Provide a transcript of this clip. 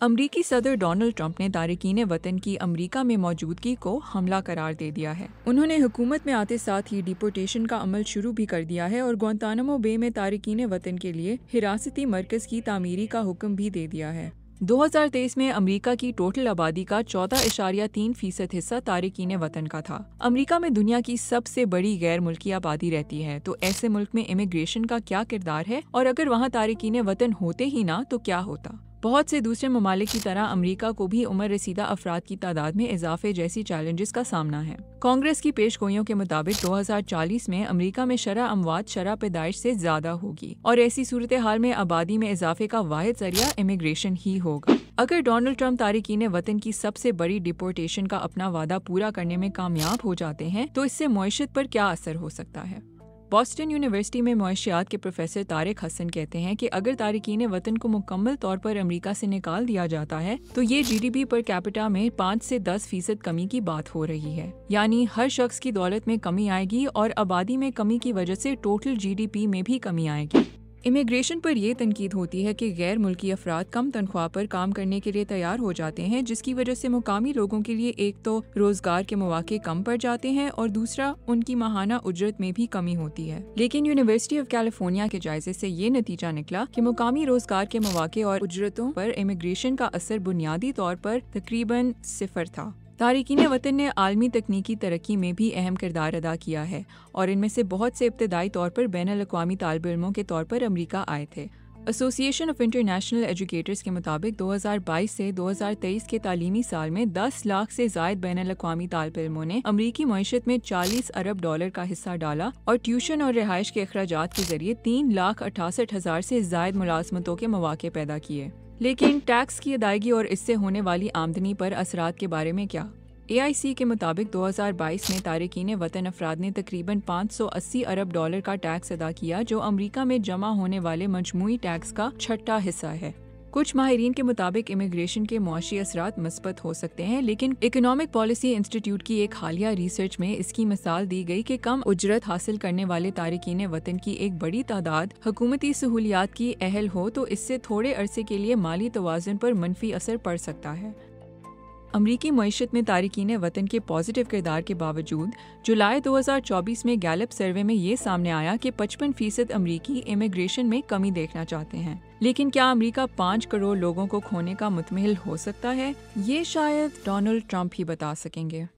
امریکی صدر Donald Trump نے تارکین وطن کی امریکہ میں موجودگی کو حملہ قرار دے دیا ہے۔ انہوں نے حکومت میں آتے ساتھ ہی ڈیپورٹیشن کا عمل شروع بھی کر دیا ہے اور گوانتانامو بے میں تارکین وطن کے لیے حراستی مرکز کی تعمیری کا حکم بھی دے دیا ہے۔ 2023 میں امریکہ کی ٹوٹل آبادی کا 14.3% حصہ تارکین وطن کا تھا۔ امریکہ میں دنیا کی سب سے بڑی غیر ملکی آبادی رہتی ہے، تو ایسے ملک میں امیگریشن کا کیا کردار ہے اور اگر وہاں تارکین وطن ہوتے ہی نہ تو کیا ہوتا؟ بہت سے دوسرے ممالک کی طرح امریکہ کو بھی عمر رسیدہ افراد کی تعداد میں اضافے جیسی چیلنجز کا سامنا ہے۔ کانگریس کی پیش گوئیوں کے مطابق 2040 میں امریکہ میں شرح اموات شرح پیدائش سے زیادہ ہوگی اور ایسی صورتحال میں آبادی میں اضافے کا واحد ذریعہ امیگریشن ہی ہوگا۔ اگر ڈونلڈ ٹرمپ تارکین وطن کی سب سے بڑی ڈیپورٹیشن کا اپنا وعدہ پورا کرنے میں کامیاب ہو جاتے ہیں تو اس سے معیشت پر کیا اثر ہو سکتا ہے؟ بوسٹن یونیورسٹی میں معاشیات کے پروفیسر طارق حسن کہتے ہیں کہ اگر تارکین وطن کو مکمل طور پر امریکہ سے نکال دیا جاتا ہے تو یہ G D P per capita میں 5 سے 10% کمی کی بات ہو رہی ہے، یعنی ہر شخص کی دولت میں کمی آئے گی اور آبادی میں کمی کی وجہ سے ٹوٹل جی ڈی پی میں بھی کمی آئے گی۔ امیگریشن پر یہ تنقید ہوتی ہے کہ غیر ملکی افراد کم تنخواہ پر کام کرنے کے لیے تیار ہو جاتے ہیں، جس کی وجہ سے مقامی لوگوں کے لیے ایک تو روزگار کے مواقع کم پڑ جاتے ہیں اور دوسرا ان کی ماہانہ اجرت میں بھی کمی ہوتی ہے۔ لیکن یونیورسٹی آف کیلیفورنیا کے جائزے سے یہ نتیجہ نکلا کہ مقامی روزگار کے مواقع اور اجرتوں پر امیگریشن کا اثر بنیادی طور پر تقریباً 0 تھا۔ تارکین وطن نے عالمی تکنیکی ترقی میں بھی اہم کردار ادا کیا ہے اور ان میں سے بہت سے ابتدائی طور پر بین الاقوامی طالب علموں کے طور پر امریکہ آئے تھے۔ ایسوسی ایشن آف انٹرنیشنل ایجوکیٹرز کے مطابق 2022 سے 2023 کے تعلیمی سال میں 10 لاکھ سے زائد بین الاقوامی طالب علموں نے امریکی معیشت میں $40 ارب کا حصہ ڈالا اور ٹیوشن اور رہائش کے اخراجات کے ذریعے 3,68,000 سے زائد ملازمتوں کے مواقع پیدا کیے۔ لیکن ٹیکس کی ادائیگی اور اس سے ہونے والی آمدنی پر اثرات کے بارے میں کیا؟ اے آئی سی کے مطابق 2022 میں تارکین وطن افراد نے تقریباً $580 ارب کا ٹیکس ادا کیا، جو امریکہ میں جمع ہونے والے مجموعی ٹیکس کا 6واں حصہ ہے۔ کچھ ماہرین کے مطابق امیگریشن کے معاشی اثرات مثبت ہو سکتے ہیں، لیکن اکنامک پالیسی انسٹی ٹیوٹ کی ایک حالیہ ریسرچ میں اس کی مثال دی گئی کہ کم اجرت حاصل کرنے والے تارکین وطن کی ایک بڑی تعداد حکومتی سہولیات کی اہل ہو تو اس سے تھوڑے عرصے کے لیے مالی توازن پر منفی اثر پڑ سکتا ہے۔ امریکی معیشت میں تارکین وطن کے پازیٹیو کردار کے باوجود جولائی 2024 میں گیلپ سروے میں یہ سامنے آیا کہ 55% امریکی امیگریشن میں کمی دیکھنا چاہتے ہیں۔ لیکن کیا امریکہ 5 کروڑ لوگوں کو کھونے کا متمحل ہو سکتا ہے؟ یہ شاید ڈونلڈ ٹرمپ ہی بتا سکیں گے۔